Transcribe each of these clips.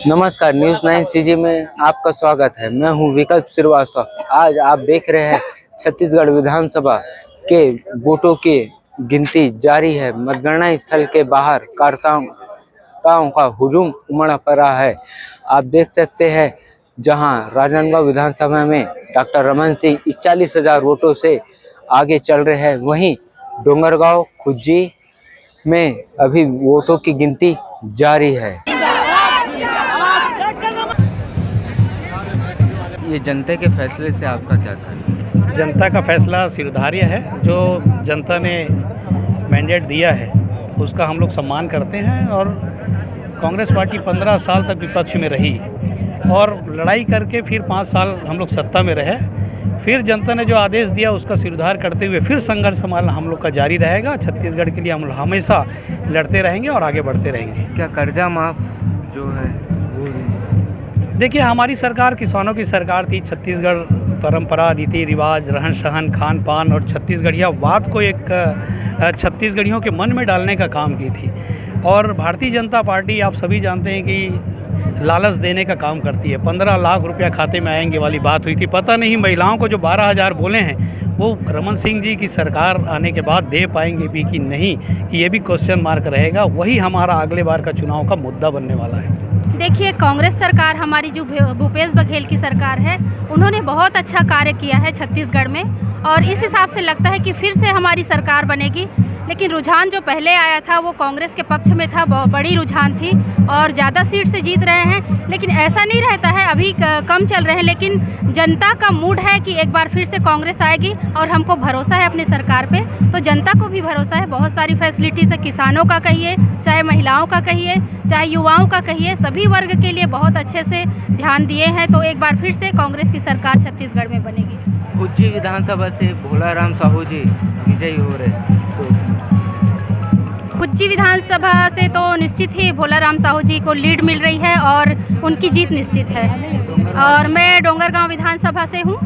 नमस्कार, news 9 CG में आपका स्वागत है। मैं हूं विकल्प श्रीवास्तव। आज आप देख रहे हैं छत्तीसगढ़ विधानसभा के वोटों की गिनती जारी है। मतगणना स्थल के बाहर कार्यकर्ताओं का हुजूम उमड़ पड़ा है। आप देख सकते हैं जहां राजनांदगांव विधानसभा में डॉक्टर रमन सिंह 41,000 वोटों से आगे चल रहे हैं। वहीं डोंगरगांव खुज्जी में अभी वोटों की गिनती जारी है। ये जनता के फैसले से आपका क्या कहना है? जनता का फैसला सिरधार्य है। जो जनता ने मैंडेट दिया है उसका हम लोग सम्मान करते हैं। और कांग्रेस पार्टी 15 साल तक विपक्ष में रही और लड़ाई करके फिर 5 साल हम लोग सत्ता में रहे। फिर जनता ने जो आदेश दिया उसका सिरधार करते हुए फिर संघर्ष संभालना हम लोग का जारी रहेगा। छत्तीसगढ़ के लिए हम लोग हमेशा लड़ते रहेंगे और आगे बढ़ते रहेंगे। क्या कर्जा माफ जो है वो? देखिए, हमारी सरकार किसानों की सरकार थी। छत्तीसगढ़ परंपरा, रीति रिवाज, रहन सहन, खान पान और छत्तीसगढ़िया बात को एक छत्तीसगढ़ियों के मन में डालने का काम की थी। और भारतीय जनता पार्टी आप सभी जानते हैं कि लालच देने का काम करती है। 15 लाख रुपया खाते में आएंगे वाली बात हुई थी। पता नहीं महिलाओं को जो 12,000 बोले हैं वो रमन सिंह जी की सरकार आने के बाद दे पाएंगे भी कि नहीं, ये भी क्वेश्चन मार्क रहेगा। वही हमारा अगले बार का चुनाव का मुद्दा बनने वाला है। देखिए, कांग्रेस सरकार हमारी जो भूपेश बघेल की सरकार है, उन्होंने बहुत अच्छा कार्य किया है छत्तीसगढ़ में और इस हिसाब से लगता है कि फिर से हमारी सरकार बनेगी। लेकिन रुझान जो पहले आया था वो कांग्रेस के पक्ष में था, बहुत बड़ी रुझान थी और ज़्यादा सीट से जीत रहे हैं। लेकिन ऐसा नहीं रहता है, अभी कम चल रहे हैं। लेकिन जनता का मूड है कि एक बार फिर से कांग्रेस आएगी और हमको भरोसा है अपनी सरकार पे। तो जनता को भी भरोसा है। बहुत सारी फैसिलिटीज़ है, किसानों का कहिए, चाहे महिलाओं का कहिए, चाहे युवाओं का कहिए, सभी वर्ग के लिए बहुत अच्छे से ध्यान दिए हैं। तो एक बार फिर से कांग्रेस की सरकार छत्तीसगढ़ में बनेगी। खुज्जी विधानसभा से भोलाराम साहू जी विजयी हो रहे तो खुज्जी विधानसभा से तो निश्चित ही भोलाराम साहू जी को लीड मिल रही है और उनकी जीत निश्चित है। और मैं डोंगरगांव विधानसभा से हूँ,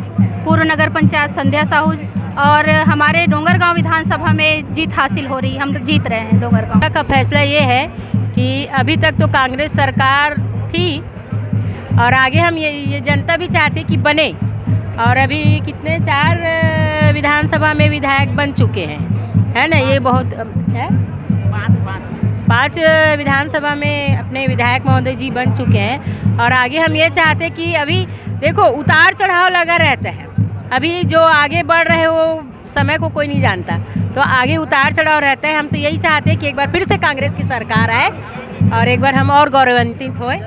पूर्व नगर पंचायत संध्या साहू, और हमारे डोंगरगांव विधानसभा में जीत हासिल हो रही, हम जीत रहे हैं। डोंगरगांव का फैसला ये है कि अभी तक तो कांग्रेस सरकार थी और आगे हम ये जनता भी चाहते कि बने। और अभी कितने 4 विधानसभा में विधायक बन चुके हैं, है ना? ये बहुत है। 5 विधानसभा में अपने विधायक महोदय जी बन चुके हैं। और आगे हम ये चाहते कि अभी देखो उतार चढ़ाव लगा रहता है। अभी जो आगे बढ़ रहे वो समय को कोई नहीं जानता, तो आगे उतार चढ़ाव रहता है। हम तो यही चाहते हैं कि एक बार फिर से कांग्रेस की सरकार आए और एक बार हम और गौरवान्वित होए।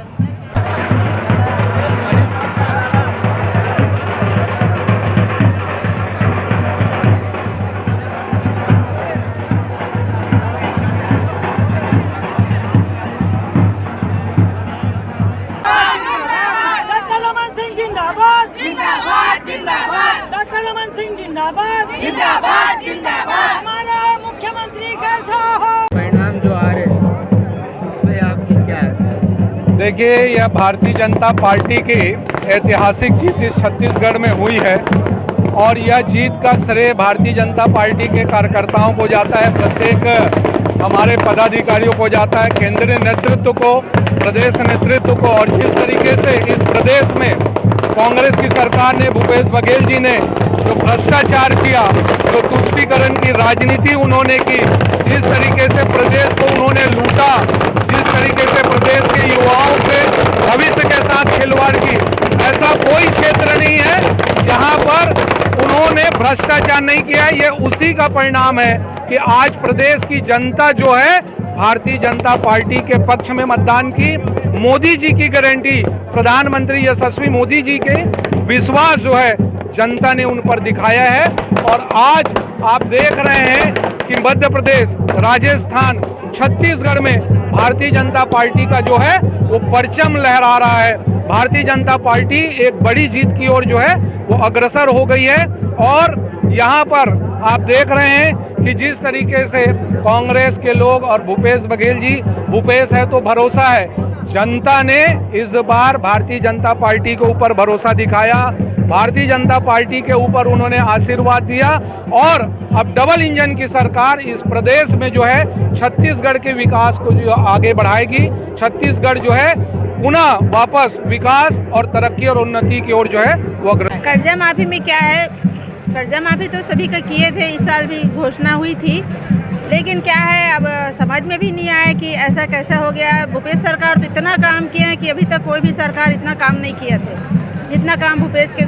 डॉक्टर रमन सिंह जिंदाबाद, जिंदाबाद, जिंदाबाद। हमारा मुख्यमंत्री कैसा हो? परिणाम जो आ रहे हैं उसमें आपकी क्या है? देखिए, यह भारतीय जनता पार्टी की ऐतिहासिक जीत इस छत्तीसगढ़ में हुई है और यह जीत का श्रेय भारतीय जनता पार्टी के कार्यकर्ताओं को जाता है, प्रत्येक हमारे पदाधिकारियों को जाता है, केंद्रीय नेतृत्व को, प्रदेश नेतृत्व को। और जिस तरीके से इस प्रदेश में कांग्रेस की सरकार ने, भूपेश बघेल जी ने जो भ्रष्टाचार किया, जो तुष्टीकरण की राजनीति उन्होंने की, जिस तरीके से प्रदेश को उन्होंने लूटा, जिस तरीके से प्रदेश के युवाओं के भविष्य के साथ खिलवाड़ की, ऐसा कोई क्षेत्र नहीं है जहां पर उन्होंने भ्रष्टाचार नहीं किया। ये उसी का परिणाम है कि आज प्रदेश की जनता जो है भारतीय जनता पार्टी के पक्ष में मतदान की। मोदी जी की गारंटी, प्रधानमंत्री यशस्वी मोदी जी के विश्वास जो है जनता ने उन पर दिखाया है। और आज आप देख रहे हैं कि मध्य प्रदेश, राजस्थान, छत्तीसगढ़ में भारतीय जनता पार्टी का जो है वो परचम लहरा रहा है। भारतीय जनता पार्टी एक बड़ी जीत की ओर जो है वो अग्रसर हो गई है। और यहाँ पर आप देख रहे हैं कि जिस तरीके से कांग्रेस के लोग और भूपेश बघेल जी, भूपेश है तो भरोसा है, जनता ने इस बार भारतीय जनता पार्टी के ऊपर भरोसा दिखाया, भारतीय जनता पार्टी के ऊपर उन्होंने आशीर्वाद दिया और अब डबल इंजन की सरकार इस प्रदेश में जो है छत्तीसगढ़ के विकास को जो आगे बढ़ाएगी। छत्तीसगढ़ जो है पुनः वापस विकास और तरक्की और उन्नति की ओर जो है वो कर्जा माफी में क्या है, कर्जा माफी तो सभी का किए थे, इस साल भी घोषणा हुई थी, लेकिन क्या है अब समझ में भी नहीं आया कि ऐसा कैसा हो गया। भूपेश सरकार तो इतना काम किए हैं कि अभी तक कोई भी सरकार इतना काम नहीं किया था जितना काम भूपेश के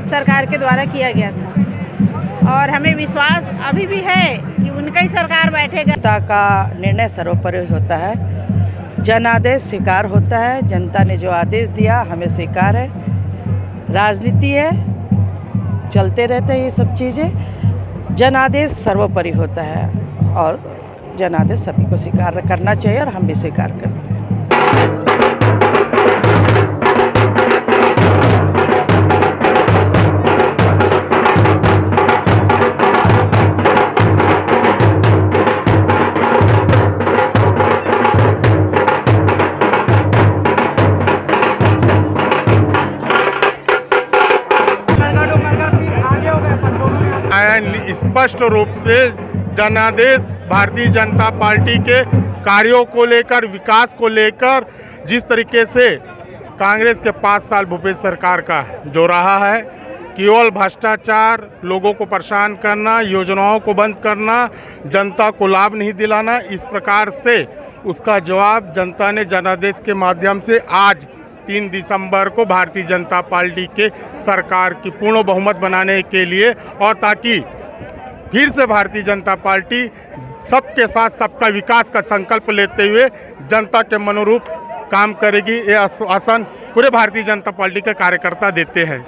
सरकार के द्वारा किया गया था, और हमें विश्वास अभी भी है कि उनका ही सरकार बैठेगा। जनता का निर्णय सर्वोपरि होता है, जनादेश स्वीकार होता है, जनता ने जो आदेश दिया हमें स्वीकार है। राजनीति है, चलते रहते हैं ये सब चीज़ें, जनादेश सर्वोपरि होता है और जनादेश सभी को स्वीकार करना चाहिए और हम भी स्वीकार करते हैं। स्पष्ट रूप से जनादेश भारतीय जनता पार्टी के कार्यों को लेकर, विकास को लेकर, जिस तरीके से कांग्रेस के 5 साल भूपेश सरकार का जो रहा है, केवल भ्रष्टाचार, लोगों को परेशान करना, योजनाओं को बंद करना, जनता को लाभ नहीं दिलाना, इस प्रकार से उसका जवाब जनता ने जनादेश के माध्यम से आज 3 दिसंबर को भारतीय जनता पार्टी के सरकार की पूर्ण बहुमत बनाने के लिए, और ताकि फिर से भारतीय जनता पार्टी सबके साथ सबका विकास का संकल्प लेते हुए जनता के मनोरूप काम करेगी, ये आश्वासन पूरे भारतीय जनता पार्टी के कार्यकर्ता देते हैं।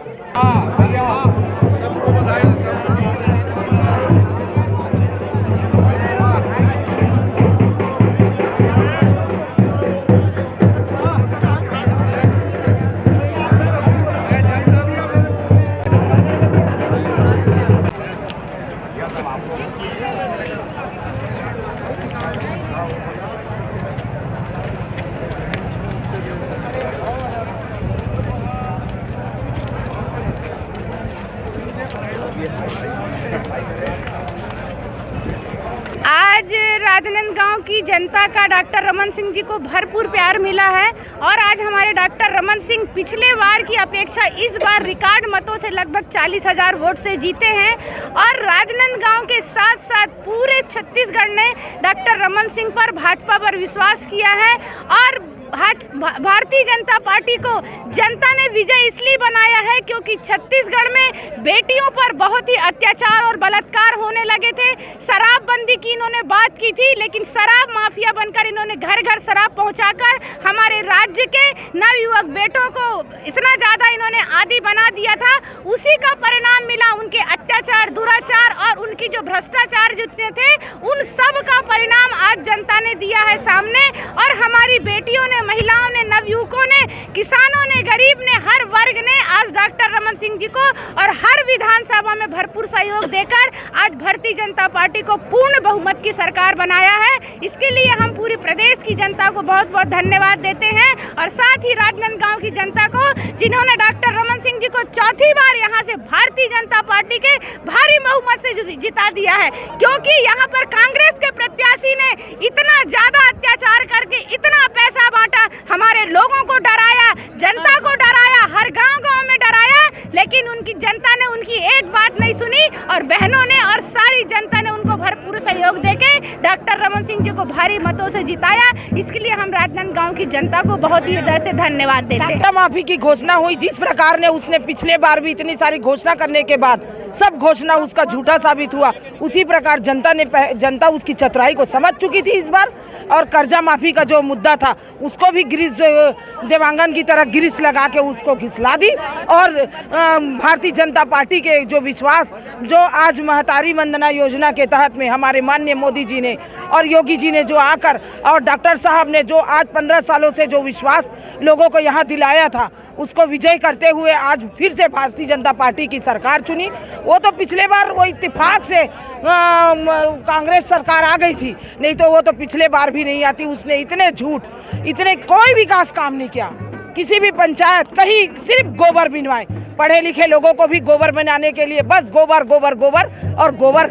आज राजनांदगांव की जनता का डॉक्टर रमन सिंह जी को भरपूर प्यार मिला है और आज हमारे डॉक्टर रमन सिंह पिछले बार की अपेक्षा इस बार रिकॉर्ड मतों से लगभग 40,000 वोट से जीते हैं और राजनांदगांव के साथ साथ पूरे छत्तीसगढ़ ने डॉक्टर रमन सिंह पर, भाजपा पर विश्वास किया है और भारतीय जनता पार्टी को जनता ने विजय इसलिए बनाया है क्योंकि छत्तीसगढ़ में बेटियों पर बहुत ही अत्याचार और बलात्कार होने लगे थे। शराबबंदी की इन्होंने बात की थी, लेकिन शराब माफिया बनकर इन्होंने घर घर शराब पहुंचाकर हमारे राज्य के नवयुवक बेटों को इतना ज़्यादा इन्होंने आदी बना दिया था। उसी का परिणाम मिला, उनके अत्याचार, दुराचार और उनकी जो भ्रष्टाचार जितने थे उन सब का परिणाम आज जनता ने दिया है सामने। और हमारी बेटियों ने, महिलाओं ने, नवयुवकों ने, किसानों ने, गरीब ने, हर वर्ग ने आज डॉक्टर रमन सिंह जी को और हर विधानसभा में भरपूर सहयोग देकर आज भारतीय जनता पार्टी को पूर्ण बहुमत की सरकार बनाया है। इसके लिए हम पूरे प्रदेश की जनता को बहुत बहुत धन्यवाद देते हैं और साथ ही राजनांदगांव की जनता को, जिन्होंने डॉक्टर रमन सिंह जी को चौथी बार यहाँ से भारतीय जनता पार्टी के भारी बहुमत से जिता दिया है, क्योंकि यहाँ पर कांग्रेस के प्रत्याशी ने इतना ज़्यादा अत्याचार करके इतना पैसा बांटा, हमारे लोगों को डराया, जनता को डराया, हर गांव-गांव में डराया, लेकिन उनकी जनता ने उनकी एक बात नहीं सुनी और बहनों ने और सारी जनता ने उनको भरपूर सहयोग देके डॉक्टर रमन सिंह जी को भारी मतों से जिताया। इसके लिए हम राजनांदगांव की जनता को बहुत ही हृदय से धन्यवाद देते हैं। कर्जा माफी की घोषणा हुई, जिस प्रकार ने उसने पिछले बार भी इतनी सारी घोषणा करने के बाद सब घोषणा उसका झूठा साबित हुआ, उसी प्रकार जनता उसकी चतुराई को समझ चुकी थी इस बार। और कर्जा माफी का जो मुद्दा था उसको भी गिरीश देवांगन की तरह गिरीश लगा के उसको घिसला दी और भारतीय जनता पार्टी के जो आज महतारी वंदना योजना के तहत में हमारे माननीय मोदी जी ने और योगी जी ने जो आकर और डॉक्टर साहब ने जो आज 15 सालों से जो विश्वास लोगों को यहाँ दिलाया था, उसको विजय करते हुए आज फिर से भारतीय जनता पार्टी की सरकार चुनी। वो तो पिछले बार वो इत्तेफाक से कांग्रेस सरकार आ गई थी, नहीं तो वो तो पिछले बार भी नहीं आती। उसने इतने झूठ, इतने कोई विकास काम नहीं किया। किसी भी पंचायत कहीं सिर्फ गोबर बिनवाए, पढ़े लिखे लोगों को भी गोबर बनाने के लिए बस गोबर गोबर गोबर और गोबर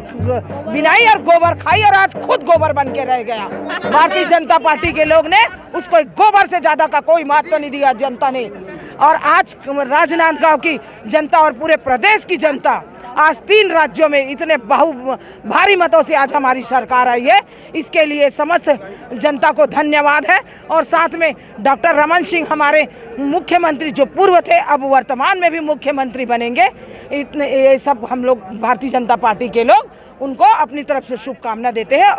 बिनाई और गोबर खाई, और आज खुद गोबर बन के रह गया। भारतीय जनता पार्टी के लोग ने उसको गोबर से ज़्यादा का कोई महत्व नहीं दिया जनता ने। और आज राजनांदगांव की जनता और पूरे प्रदेश की जनता आज 3 राज्यों में इतने भारी मतों से आज हमारी सरकार आई है, इसके लिए समस्त जनता को धन्यवाद है। और साथ में डॉक्टर रमन सिंह हमारे मुख्यमंत्री जो पूर्व थे अब वर्तमान में भी मुख्यमंत्री बनेंगे, इतने ये सब हम लोग भारतीय जनता पार्टी के लोग उनको अपनी तरफ से शुभकामना देते हैं।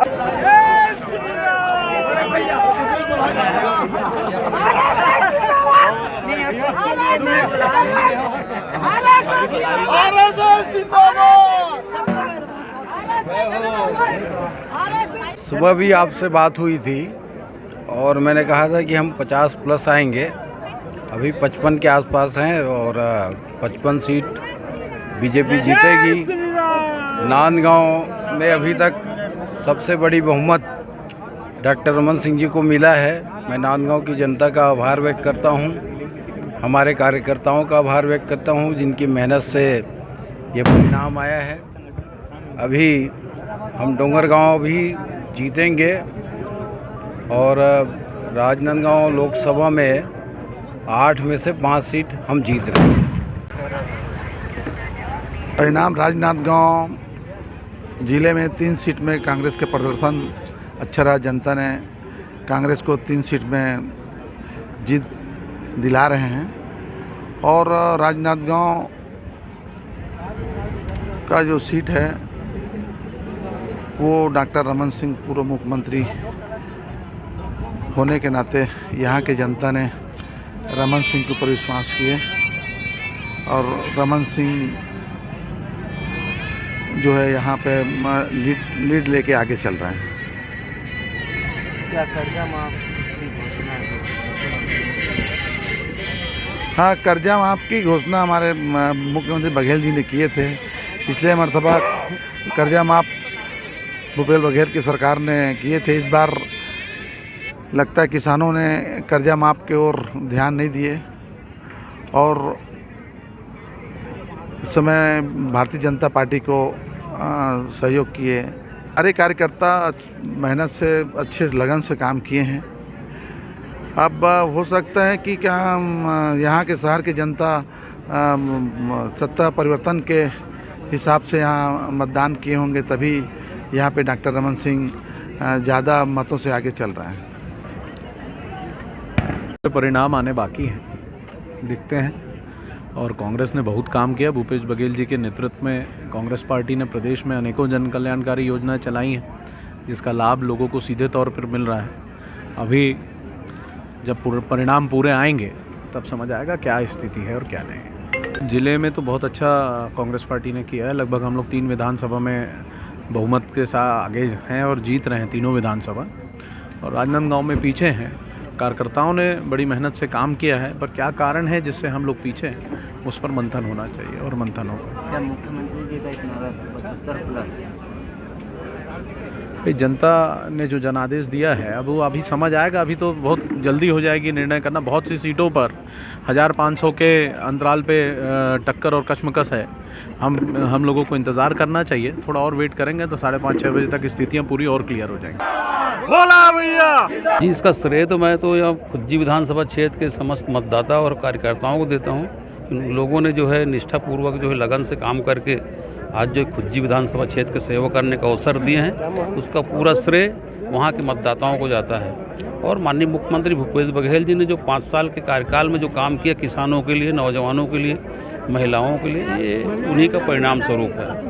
सुबह भी आपसे बात हुई थी और मैंने कहा था कि हम 50 प्लस आएंगे, अभी 55 के आसपास हैं और 55 सीट बीजेपी जीतेगी। नांदगांव में अभी तक सबसे बड़ी बहुमत डॉक्टर रमन सिंह जी को मिला है। मैं नांदगांव की जनता का आभार व्यक्त करता हूं, हमारे कार्यकर्ताओं का आभार व्यक्त करता हूं जिनकी मेहनत से ये परिणाम आया है। अभी हम डोंगरगांव भी जीतेंगे और राजनांदगांव लोकसभा में 8 में से 5 सीट हम जीत रहे हैं। परिणाम राजनांदगांव जिले में 3 सीट में कांग्रेस के प्रदर्शन अच्छा रहा। जनता ने कांग्रेस को 3 सीट में जीत दिला रहे हैं और राजनांदगांव का जो सीट है वो डॉक्टर रमन सिंह पूर्व मुख्यमंत्री होने के नाते यहाँ के जनता ने रमन सिंह के ऊपर विश्वास किए और रमन सिंह जो है यहाँ पे लीड लेके आगे चल रहे हैं। क्या कर्जा माफ की घोषणा है? हाँ, कर्जा माफ की घोषणा हमारे मुख्यमंत्री बघेल जी ने किए थे। पिछले मरतबा कर्जा माफ भूपेश बघेल की सरकार ने किए थे। इस बार लगता है किसानों ने कर्जा माफ की ओर ध्यान नहीं दिए और इस समय भारतीय जनता पार्टी को सहयोग किए। सारे कार्यकर्ता मेहनत से अच्छे लगन से काम किए हैं। अब हो सकता है कि क्या यहाँ के शहर की जनता सत्ता परिवर्तन के हिसाब से यहाँ मतदान किए होंगे, तभी यहाँ पे डॉक्टर रमन सिंह ज़्यादा मतों से आगे चल रहे हैं। परिणाम आने बाकी हैं, दिखते हैं। और कांग्रेस ने बहुत काम किया। भूपेश बघेल जी के नेतृत्व में कांग्रेस पार्टी ने प्रदेश में अनेकों जन कल्याणकारी योजनाएं चलाई हैं, जिसका लाभ लोगों को सीधे तौर पर मिल रहा है। अभी जब परिणाम पूरे आएंगे तब समझ आएगा क्या स्थिति है और क्या नहीं। ज़िले में तो बहुत अच्छा कांग्रेस पार्टी ने किया है। लगभग हम लोग 3 विधानसभा में बहुमत के साथ आगे हैं और जीत रहे हैं तीनों विधानसभा। और राजनांदगांव में पीछे हैं। कार्यकर्ताओं ने बड़ी मेहनत से काम किया है, पर क्या कारण है जिससे हम लोग पीछे हैं, उस पर मंथन होना चाहिए और मंथन होगा। क्या मुख्यमंत्री जी का एक नारा 75 प्लस? जनता ने जो जनादेश दिया है अब वो अभी समझ आएगा। अभी तो बहुत जल्दी हो जाएगी निर्णय करना। बहुत सी सीटों पर 1500 के अंतराल पे टक्कर और कशमकश है। हम लोगों को इंतज़ार करना चाहिए। थोड़ा और वेट करेंगे तो 5:30-6 बजे तक स्थितियाँ पूरी और क्लियर हो जाएंगी। बोला भैया जी, इसका श्रेय तो मैं तो यहाँ खुज्जी विधानसभा क्षेत्र के समस्त मतदाता और कार्यकर्ताओं को देता हूँ। इन लोगों ने जो है निष्ठापूर्वक जो है लगन से काम करके आज जो खुज्जी विधानसभा क्षेत्र के सेवा करने का अवसर दिए हैं, उसका पूरा श्रेय वहाँ के मतदाताओं को जाता है। और माननीय मुख्यमंत्री भूपेश बघेल जी ने जो 5 साल के कार्यकाल में जो काम किया किसानों के लिए, नौजवानों के लिए, महिलाओं के लिए, ये उन्हीं का परिणाम स्वरूप है।